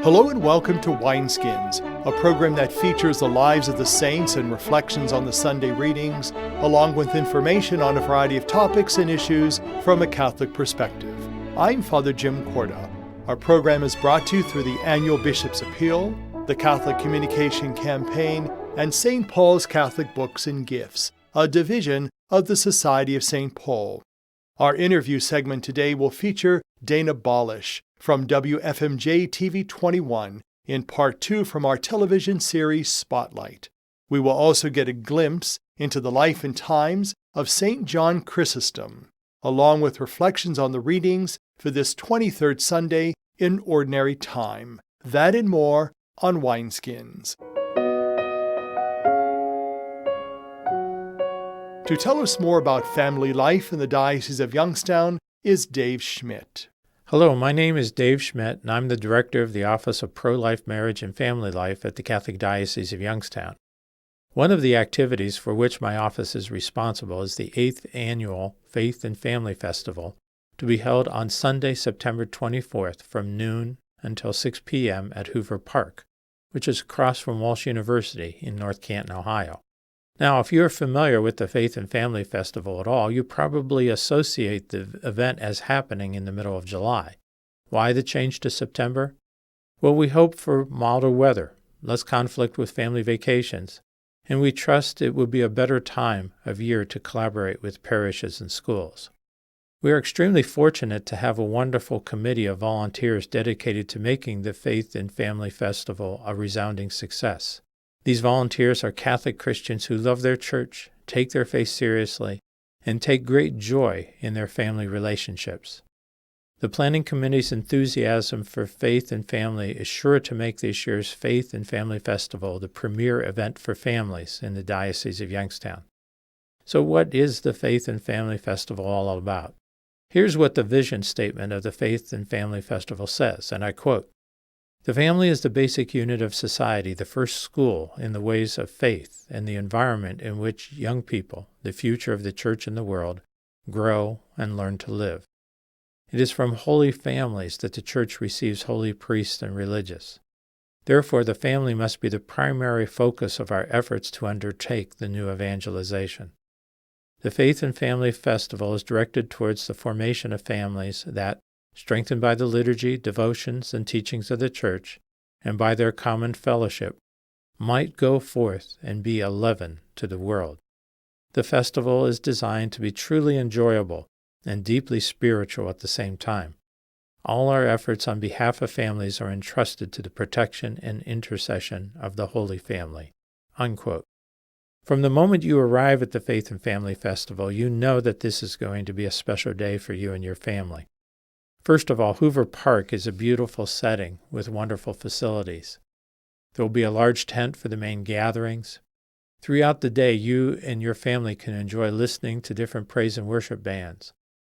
Hello and welcome to Wineskins, a program that features the lives of the saints and reflections on the Sunday readings, along with information on a variety of topics and issues from a Catholic perspective. I'm Father Jim Corda. Our program is brought to you through the annual Bishop's Appeal, the Catholic Communication Campaign, and St. Paul's Catholic Books and Gifts, a division of the Society of St. Paul. Our interview segment today will feature Dana Balish from WFMJ TV 21 in part 2 from our television series Spotlight. We will also get a glimpse into the life and times of St. John Chrysostom, along with reflections on the readings for this 23rd Sunday in Ordinary Time. That and more on Wineskins. To tell us more about family life in the Diocese of Youngstown is Dave Schmidt. Hello, my name is Dave Schmidt, and I'm the Director of the Office of Pro-Life Marriage and Family Life at the Catholic Diocese of Youngstown. One of the activities for which my office is responsible is the 8th Annual Faith and Family Festival, to be held on Sunday, September 24th from noon until 6 p.m. at Hoover Park, which is across from Walsh University in North Canton, Ohio. Now, if you're familiar with the Faith and Family Festival at all, you probably associate the event as happening in the middle of July. Why the change to September? Well, we hope for milder weather, less conflict with family vacations, and we trust it will be a better time of year to collaborate with parishes and schools. We are extremely fortunate to have a wonderful committee of volunteers dedicated to making the Faith and Family Festival a resounding success. These volunteers are Catholic Christians who love their church, take their faith seriously, and take great joy in their family relationships. The planning committee's enthusiasm for faith and family is sure to make this year's Faith and Family Festival the premier event for families in the Diocese of Youngstown. So what is the Faith and Family Festival all about? Here's what the vision statement of the Faith and Family Festival says, and I quote, "The family is the basic unit of society, the first school in the ways of faith, and the environment in which young people, the future of the church and the world, grow and learn to live. It is from holy families that the church receives holy priests and religious. Therefore, the family must be the primary focus of our efforts to undertake the new evangelization. The Faith and Family Festival is directed towards the formation of families that, strengthened by the liturgy, devotions, and teachings of the Church, and by their common fellowship, might go forth and be a leaven to the world. The festival is designed to be truly enjoyable and deeply spiritual at the same time. All our efforts on behalf of families are entrusted to the protection and intercession of the Holy Family." Unquote. From the moment you arrive at the Faith and Family Festival, you know that this is going to be a special day for you and your family. First of all, Hoover Park is a beautiful setting with wonderful facilities. There will be a large tent for the main gatherings. Throughout the day, you and your family can enjoy listening to different praise and worship bands.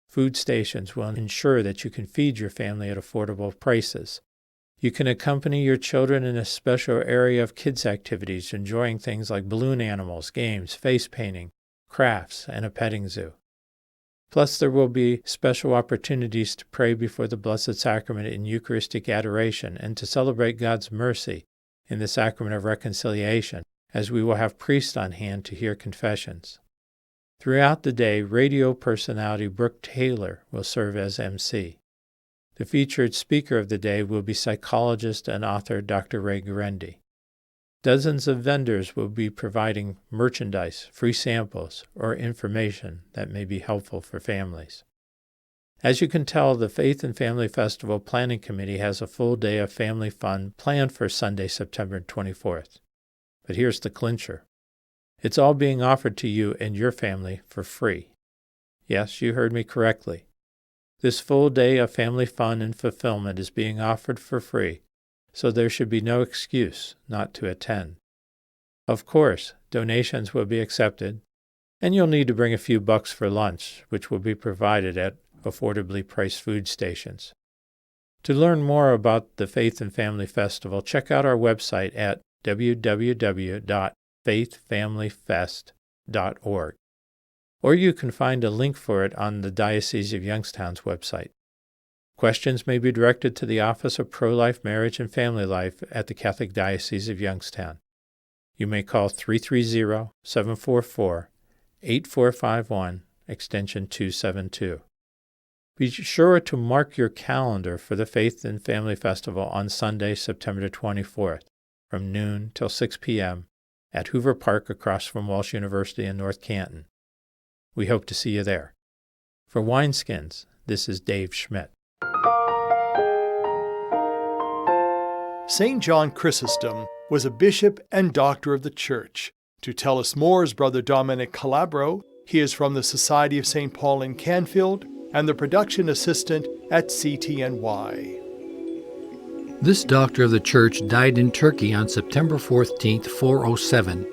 Food stations will ensure that you can feed your family at affordable prices. You can accompany your children in a special area of kids' activities, enjoying things like balloon animals, games, face painting, crafts, and a petting zoo. Plus, there will be special opportunities to pray before the Blessed Sacrament in Eucharistic adoration and to celebrate God's mercy in the Sacrament of Reconciliation, as we will have priests on hand to hear confessions. Throughout the day, radio personality Brooke Taylor will serve as MC. The featured speaker of the day will be psychologist and author Dr. Ray Guarendi. Dozens of vendors will be providing merchandise, free samples, or information that may be helpful for families. As you can tell, the Faith and Family Festival Planning Committee has a full day of family fun planned for Sunday, September 24th. But here's the clincher. It's all being offered to you and your family for free. Yes, you heard me correctly. This full day of family fun and fulfillment is being offered for free, so there should be no excuse not to attend. Of course, donations will be accepted, and you'll need to bring a few bucks for lunch, which will be provided at affordably priced food stations. To learn more about the Faith and Family Festival, check out our website at www.faithfamilyfest.org, or you can find a link for it on the Diocese of Youngstown's website. Questions may be directed to the Office of Pro-Life Marriage and Family Life at the Catholic Diocese of Youngstown. You may call 330-744-8451, extension 272. Be sure to mark your calendar for the Faith and Family Festival on Sunday, September 24th, from noon till 6 p.m. at Hoover Park across from Walsh University in North Canton. We hope to see you there. For Wineskins, this is Dave Schmidt. St. John Chrysostom was a bishop and doctor of the Church. To tell us more is Brother Dominic Calabro. He is from the Society of St. Paul in Canfield and the production assistant at CTNY. This doctor of the Church died in Turkey on September 14, 407,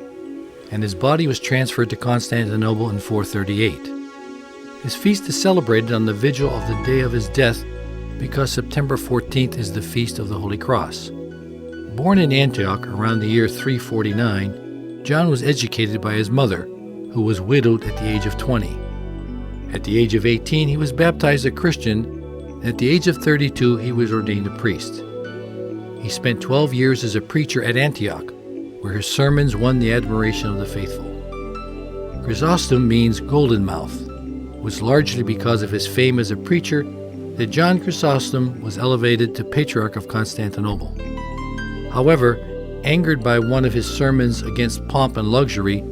and his body was transferred to Constantinople in 438. His feast is celebrated on the vigil of the day of his death because September 14th is the Feast of the Holy Cross. Born in Antioch around the year 349, John was educated by his mother, who was widowed at the age of 20. At the age of 18, he was baptized a Christian, and at the age of 32, he was ordained a priest. He spent 12 years as a preacher at Antioch, where his sermons won the admiration of the faithful. Chrysostom means golden mouth. It was largely because of his fame as a preacher that John Chrysostom was elevated to Patriarch of Constantinople. However, angered by one of his sermons against pomp and luxury,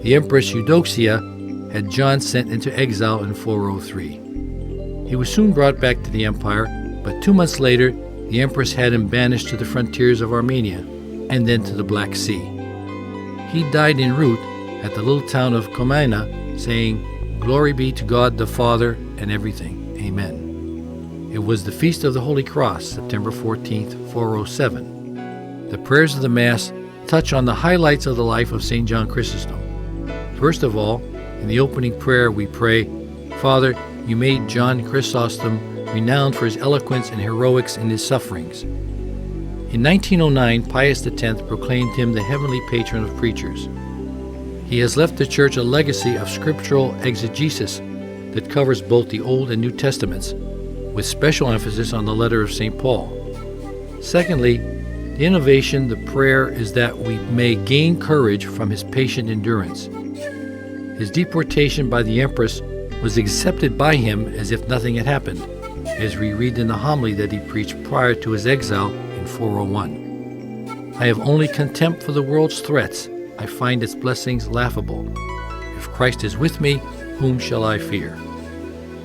the Empress Eudoxia had John sent into exile in 403. He was soon brought back to the empire, but 2 months later, the Empress had him banished to the frontiers of Armenia and then to the Black Sea. He died en route at the little town of Komaina, saying, "Glory be to God the Father and everything. Amen." It was the Feast of the Holy Cross, September 14th, 407. The prayers of the Mass touch on the highlights of the life of St. John Chrysostom. First of all, in the opening prayer we pray, "Father, you made John Chrysostom renowned for his eloquence and heroics in his sufferings." In 1909, Pius X proclaimed him the heavenly patron of preachers. He has left the Church a legacy of scriptural exegesis that covers both the Old and New Testaments, with special emphasis on the letter of St. Paul. Secondly, the innovation, the prayer, is that we may gain courage from his patient endurance. His deportation by the Empress was accepted by him as if nothing had happened, as we read in the homily that he preached prior to his exile in 401. "I have only contempt for the world's threats. I find its blessings laughable. If Christ is with me, whom shall I fear?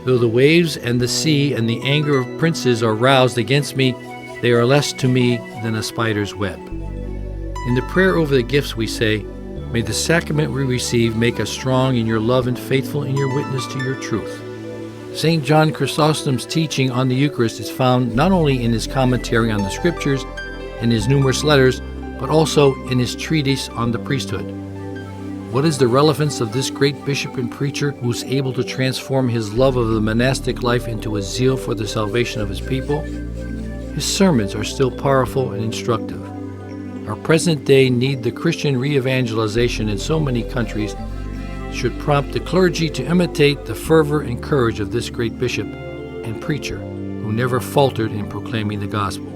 Though the waves and the sea and the anger of princes are roused against me, they are less to me than a spider's web." In the prayer over the gifts we say, "May the sacrament we receive make us strong in your love and faithful in your witness to your truth." St. John Chrysostom's teaching on the Eucharist is found not only in his commentary on the Scriptures and his numerous letters, but also in his treatise on the priesthood. What is the relevance of this great bishop and preacher who was able to transform his love of the monastic life into a zeal for the salvation of his people? His sermons are still powerful and instructive. Our present day need the Christian re-evangelization in so many countries should prompt the clergy to imitate the fervor and courage of this great bishop and preacher who never faltered in proclaiming the gospel.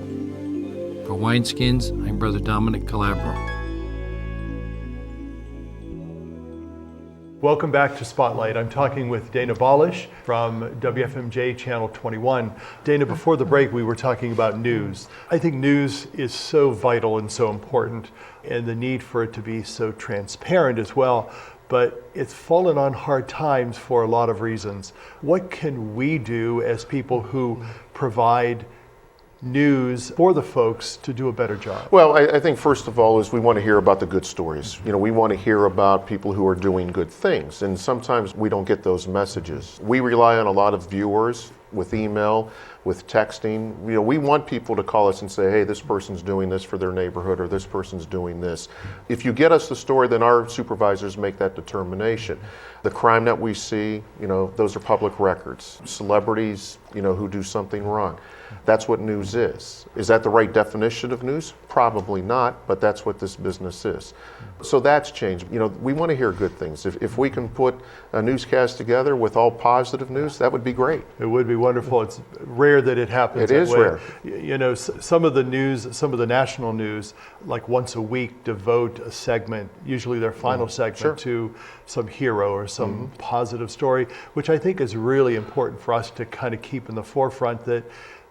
For Wineskins, I'm Brother Dominic Calabro. Welcome back to Spotlight. I'm talking with Dana Balish from WFMJ Channel 21. Dana, before the break, we were talking about news. I think news is so vital and so important, and the need for it to be so transparent as well. But it's fallen on hard times for a lot of reasons. What can we do as people who provide news for the folks to do a better job? Well, I think first of all is we want to hear about the good stories. You know, we want to hear about people who are doing good things, and sometimes we don't get those messages. We rely on a lot of viewers with email, with texting. You know, we want people to call us and say, hey, this person's doing this for their neighborhood, or this person's doing this. If you get us the story, then our supervisors make that determination. The crime that we see, you know, those are public records. Celebrities, you know, who do something wrong. That's what news is. Is that the right definition of news? Probably not, but that's what this business is. So that's changed. You know, we want to hear good things. If we can put a newscast together with all positive news, that would be great. It would be wonderful. It's rare rare that it happens. It is rare. You know, some of the news, some of the national news, like once a week, devote a segment, usually their final segment, to some hero or some positive story, which I think is really important for us to kind of keep in the forefront, that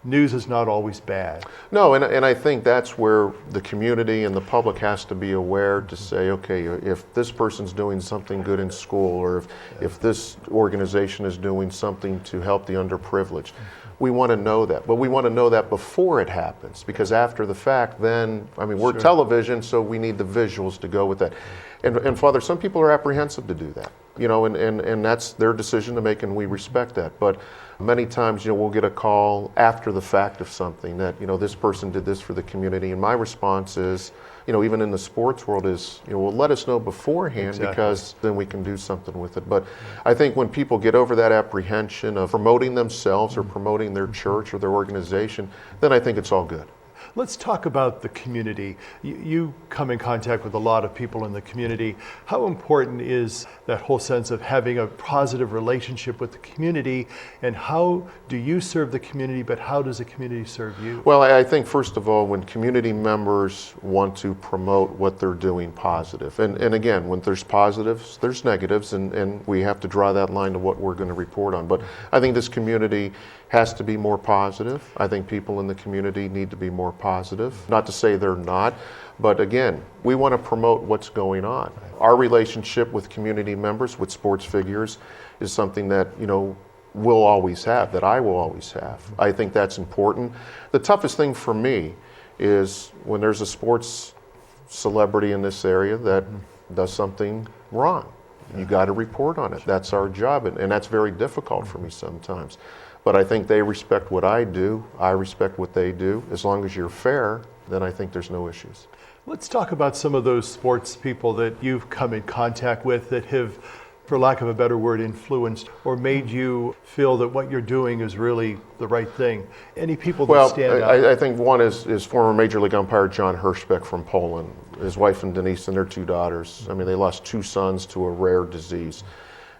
news is not always bad. No, and I think that's where the community and the public has to be aware to say, okay, if this person's doing something good in school, or if this organization is doing something to help the underprivileged, we want to know that. But we want to know that before it happens, because after the fact, then, I mean, we're television, so we need the visuals to go with that. And Father, some people are apprehensive to do that, you know, and that's their decision to make, and we respect that. But many times, you know, we'll get a call after the fact of something that, you know, this person did this for the community. And my response is, you know, even in the sports world is, you know, well, let us know beforehand, because then we can do something with it. But I think when people get over that apprehension of promoting themselves or promoting their church or their organization, then I think it's all good. Let's talk about the community. You come in contact with a lot of people in the community. How important is that whole sense of having a positive relationship with the community, and how do you serve the community, but how does the community serve you? Well, I think first of all, when community members want to promote what they're doing positive, and again, when there's positives, there's negatives, and we have to draw that line to what we're going to report on. But I think this community has to be more positive. I think people in the community need to be more positive. Not to say they're not, but again, we want to promote what's going on. Our relationship with community members, with sports figures, is something that, you know, we'll always have, that I will always have. I think that's important. The toughest thing for me is when there's a sports celebrity in this area that does something wrong. You got to report on it. That's our job, and that's very difficult for me sometimes. But I think they respect what I do. I respect what they do. As long as you're fair, then I think there's no issues. Let's talk about some of those sports people that you've come in contact with that have, for lack of a better word, influenced or made you feel that what you're doing is really the right thing. Any people that stand out? I think one is former Major League umpire John Hirschbeck from Poland. His wife and Denise and their two daughters. I mean, they lost two sons to a rare disease.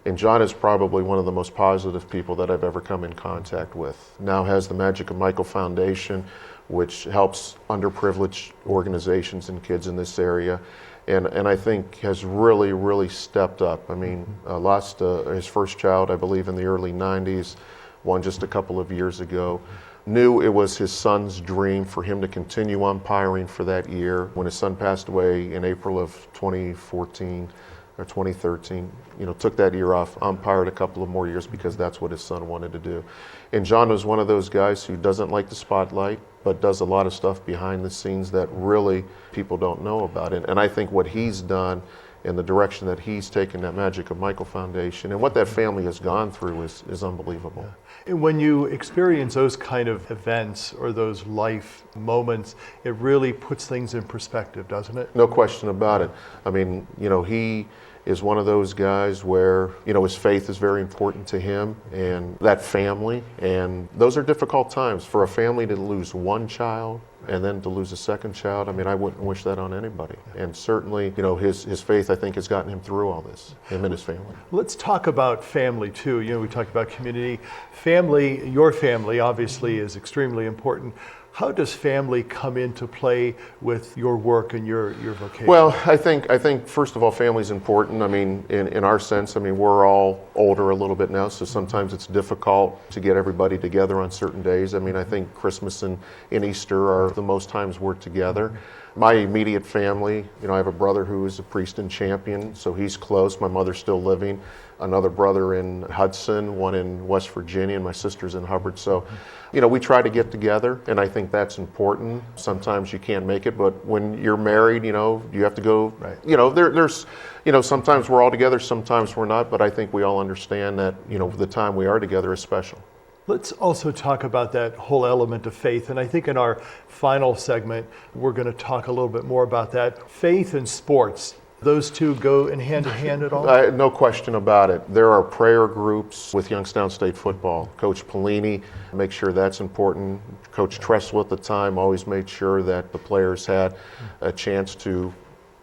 And John is probably one of the most positive people that I've ever come in contact with. Now has the Magic of Michael Foundation, which helps underprivileged organizations and kids in this area. And I think has really, really stepped up. I mean, lost his first child, I believe, in the early 90s, one just a couple of years ago. Knew it was his son's dream for him to continue umpiring for that year. When his son passed away in April of 2014, or 2013, you know, took that year off, umpired a couple of more years because that's what his son wanted to do. And John was one of those guys who doesn't like the spotlight, but does a lot of stuff behind the scenes that really people don't know about. And I think what he's done and the direction that he's taken that Magic of Michael Foundation and what that family has gone through is unbelievable. And when you experience those kind of events or those life moments, it really puts things in perspective, doesn't it? No question about it. I mean, you know, he is one of those guys where, you know, his faith is very important to him and that family. And those are difficult times for a family to lose one child and then to lose a second child. I mean, I wouldn't wish that on anybody. And certainly, you know, his faith, I think, has gotten him through all this, him and his family. Let's talk about family, too. You know, we talked about community. Family, your family, obviously, is extremely important. How does family come into play with your work and your vocation? Well, I think first of all, family is important. I mean, in our sense, I mean, we're all older a little bit now, so sometimes it's difficult to get everybody together on certain days. I mean, I think Christmas and Easter are the most times we're together. My immediate family, you know, I have a brother who is a priest and champion, so he's close. My mother's still living. Another brother in Hudson, one in West Virginia, and my sister's in Hubbard. So, you know, we try to get together, and I think that's important. Sometimes you can't make it, but when you're married, you know, you have to go. Right. You know, there's, you know, sometimes we're all together, sometimes we're not, but I think we all understand that, you know, the time we are together is special. Let's also talk about that whole element of faith. And I think in our final segment, we're going to talk a little bit more about that. Faith and sports, those two go in hand at all? No question about it. There are prayer groups with Youngstown State football. Coach Pelini makes sure that's important. Coach Tressel at the time always made sure that the players had a chance to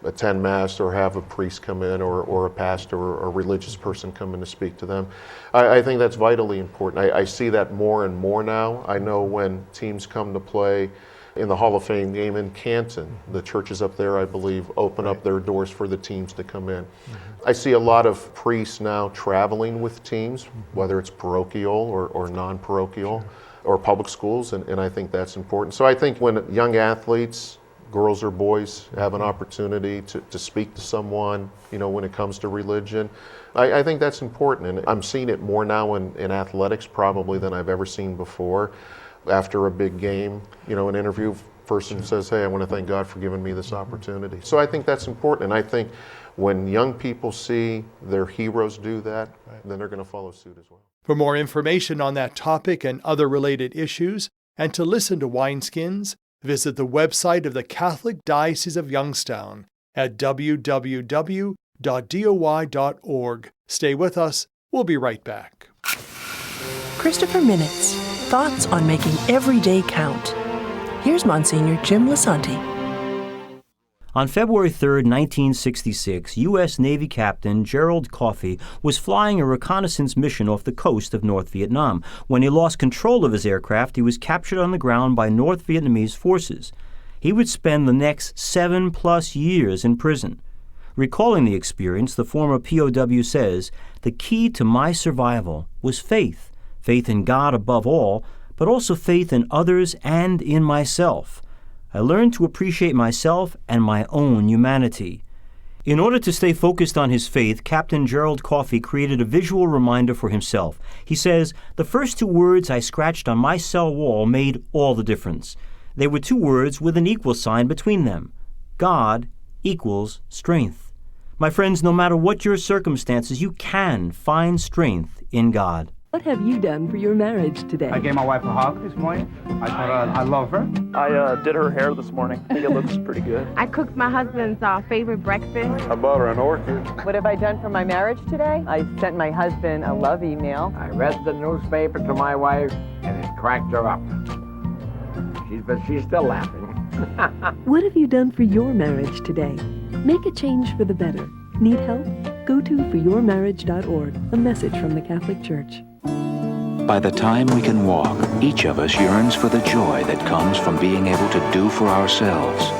attend Mass or have a priest come in or a pastor or a religious person come in to speak to them. I think that's vitally important. I see that more and more now. I know when teams come to play in the Hall of Fame game in Canton, the churches up there, I believe, open up their doors for the teams to come in. I see a lot of priests now traveling with teams, whether it's parochial or non-parochial or public schools, and I think that's important. So I think when young athletes, girls or boys, have an opportunity to speak to someone, when it comes to religion, I think that's important. And I'm seeing it more now in athletics probably than I've ever seen before. After a big game, an interview person says, hey, I want to thank God for giving me this opportunity. So I think that's important. And I think when young people see their heroes do that, then they're going to follow suit as well. For more information on that topic and other related issues, and to listen to Wineskins, visit the website of the Catholic Diocese of Youngstown at www.doi.org. Stay with us. We'll be right back. Christopher Minutes. Thoughts on making every day count. Here's Monsignor Jim Lisanti. On February 3, 1966, U.S. Navy Captain Gerald Coffey was flying a reconnaissance mission off the coast of North Vietnam. When he lost control of his aircraft, he was captured on the ground by North Vietnamese forces. He would spend the next 7+ years in prison. Recalling the experience, the former POW says, "The key to my survival was faith. Faith in God above all, but also faith in others and in myself. I learned to appreciate myself and my own humanity." In order to stay focused on his faith, Captain Gerald Coffey created a visual reminder for himself. He says, "The first 2 words I scratched on my cell wall made all the difference. They were 2 words with an equal sign between them. God equals strength." My friends, no matter what your circumstances, you can find strength in God. What have you done for your marriage today? I gave my wife a hug this morning. I told her I love her. I did her hair this morning. I think it looks pretty good. I cooked my husband's favorite breakfast. I bought her an orchid. What have I done for my marriage today? I sent my husband a love email. I read the newspaper to my wife, and it cracked her up. She's still laughing. What have you done for your marriage today? Make a change for the better. Need help? Go to foryourmarriage.org, a message from the Catholic Church. By the time we can walk, each of us yearns for the joy that comes from being able to do for ourselves.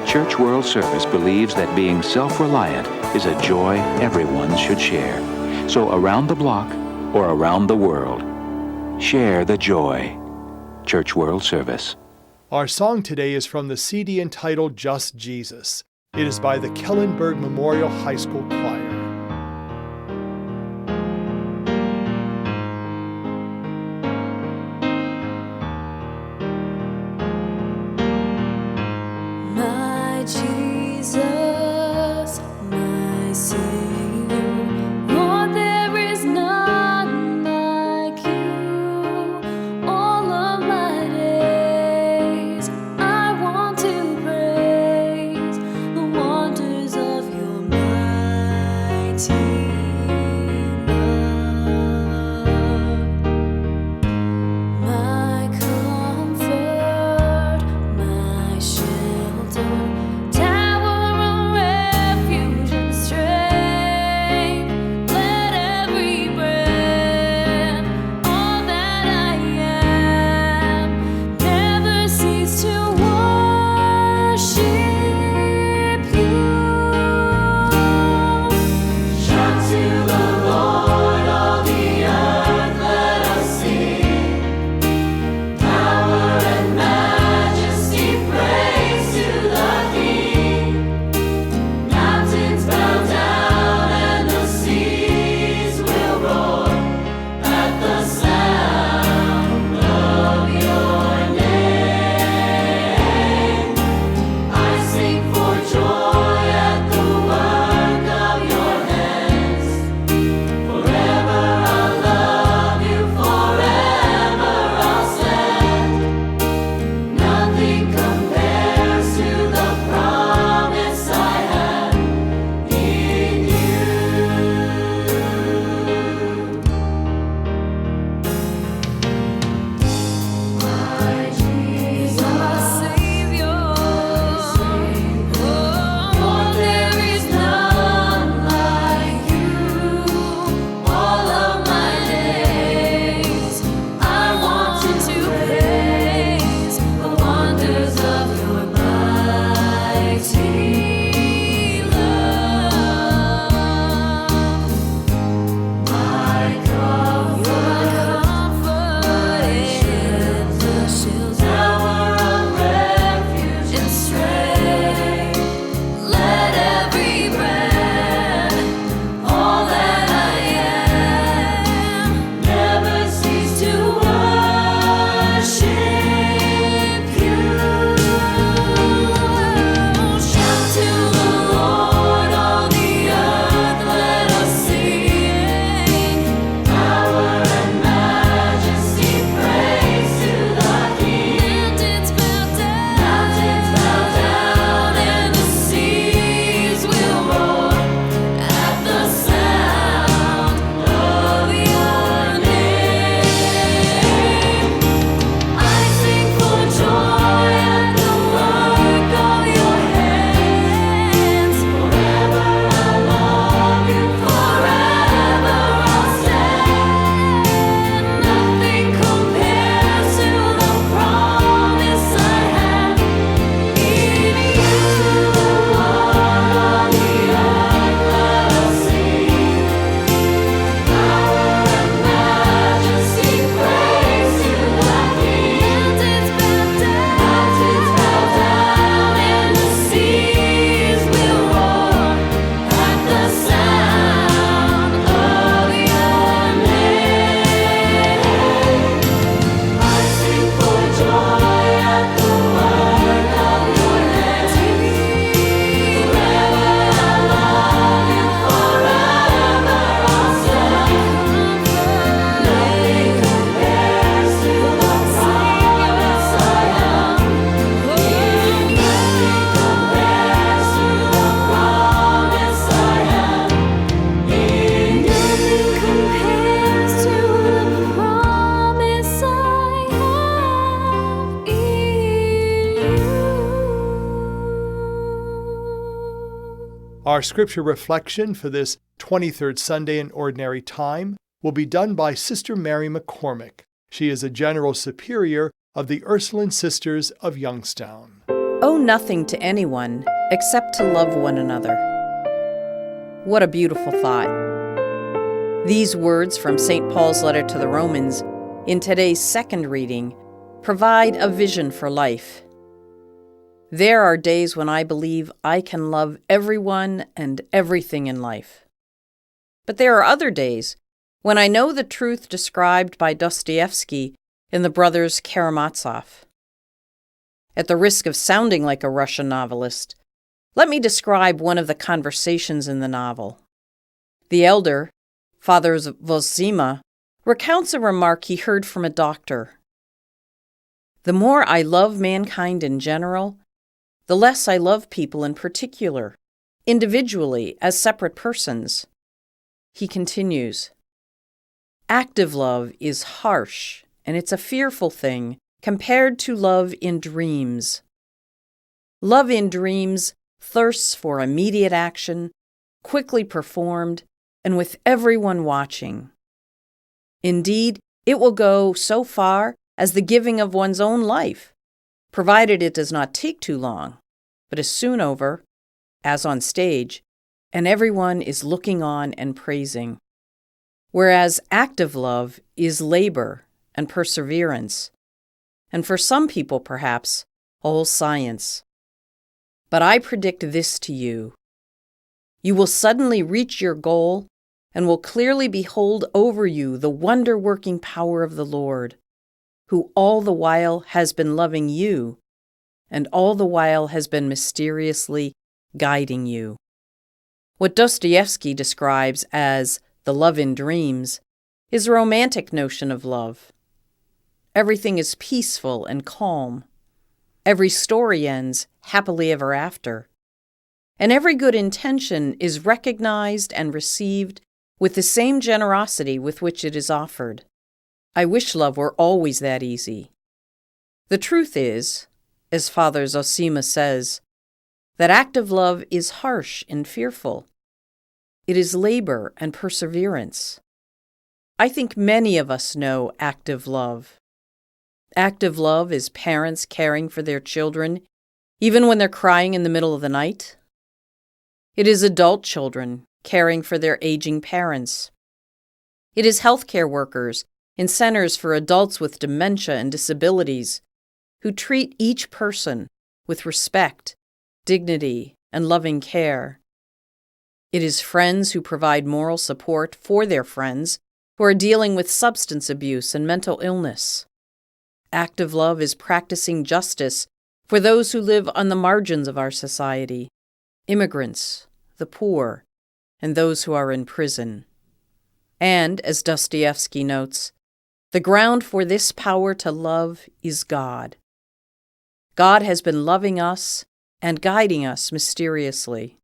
Church World Service believes that being self-reliant is a joy everyone should share. So around the block or around the world, share the joy. Church World Service. Our song today is from the CD entitled Just Jesus. It is by the Kellenberg Memorial High School Choir. My Jesus, my Savior, Lord, there is none like you. All of my days, I want to praise the wonders of your mighty love. My comfort, my shelter, tower of refuge and strength. Let every breath, all that I am, never cease to worship you. Shine Our scripture reflection for this 23rd Sunday in Ordinary Time will be done by Sister Mary McCormick. She is a General Superior of the Ursuline Sisters of Youngstown. Owe nothing to anyone except to love one another. What a beautiful thought. These words from St. Paul's letter to the Romans in today's second reading provide a vision for life. There are days when I believe I can love everyone and everything in life. But there are other days when I know the truth described by Dostoevsky in the brothers Karamazov. At the risk of sounding like a Russian novelist, let me describe one of the conversations in the novel. The elder, Father Zosima, recounts a remark he heard from a doctor. The more I love mankind in general, the less I love people in particular, individually, as separate persons. He continues, active love is harsh, and it's a fearful thing compared to love in dreams. Love in dreams thirsts for immediate action, quickly performed, and with everyone watching. Indeed, it will go so far as the giving of one's own life, provided it does not take too long, but is soon over, as on stage, and everyone is looking on and praising. Whereas active love is labor and perseverance, and for some people perhaps, a whole science. But I predict this to you. You will suddenly reach your goal and will clearly behold over you the wonder-working power of the Lord, who all the while has been loving you, and all the while has been mysteriously guiding you. What Dostoevsky describes as the love in dreams is a romantic notion of love. Everything is peaceful and calm. Every story ends happily ever after. And every good intention is recognized and received with the same generosity with which it is offered. I wish love were always that easy. The truth is, as Father Zosima says, that active love is harsh and fearful. It is labor and perseverance. I think many of us know active love. Active love is parents caring for their children, even when they're crying in the middle of the night. It is adult children caring for their aging parents. It is healthcare workers in centers for adults with dementia and disabilities who treat each person with respect, dignity, and loving care. It is friends who provide moral support for their friends who are dealing with substance abuse and mental illness. Active love is practicing justice for those who live on the margins of our society, immigrants, the poor, and those who are in prison. And, as Dostoevsky notes, the ground for this power to love is God. God has been loving us and guiding us mysteriously.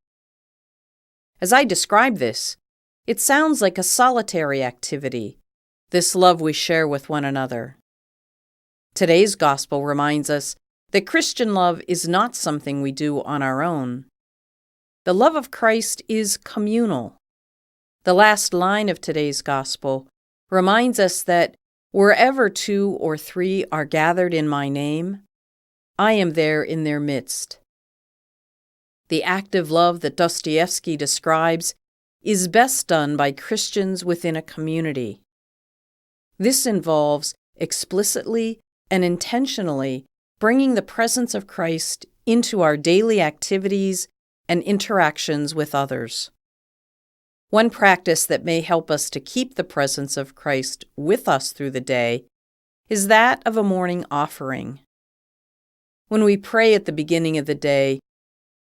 As I describe this, it sounds like a solitary activity, this love we share with one another. Today's gospel reminds us that Christian love is not something we do on our own. The love of Christ is communal. The last line of today's gospel reminds us that wherever 2 or 3 are gathered in my name, I am there in their midst. The active love that Dostoevsky describes is best done by Christians within a community. This involves explicitly and intentionally bringing the presence of Christ into our daily activities and interactions with others. One practice that may help us to keep the presence of Christ with us through the day is that of a morning offering. When we pray at the beginning of the day,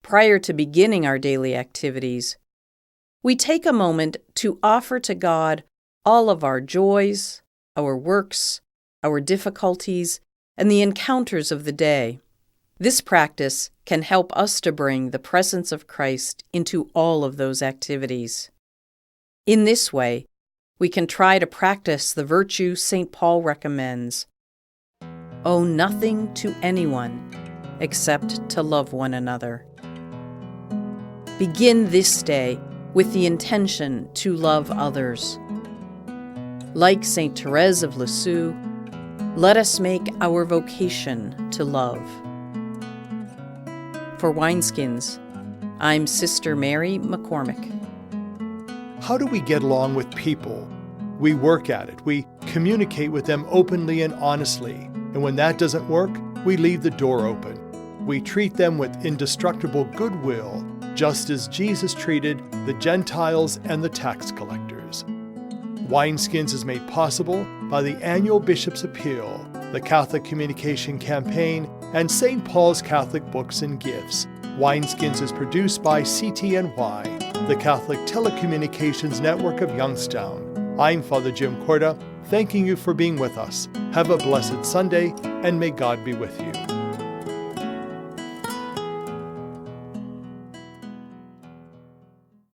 prior to beginning our daily activities, we take a moment to offer to God all of our joys, our works, our difficulties, and the encounters of the day. This practice can help us to bring the presence of Christ into all of those activities. In this way, we can try to practice the virtue St. Paul recommends. Owe nothing to anyone except to love one another. Begin this day with the intention to love others. Like Saint Therese of Lisieux, let us make our vocation to love. For Wineskins, I'm Sister Mary McCormick. How do we get along with people? We work at it. We communicate with them openly and honestly. And when that doesn't work, we leave the door open. We treat them with indestructible goodwill, just as Jesus treated the Gentiles and the tax collectors. Wineskins is made possible by the annual Bishop's Appeal, the Catholic Communication Campaign, and St. Paul's Catholic Books and Gifts. Wineskins is produced by CTNY, the Catholic Telecommunications Network of Youngstown. I'm Father Jim Corda, thanking you for being with us. Have a blessed Sunday, and may God be with you.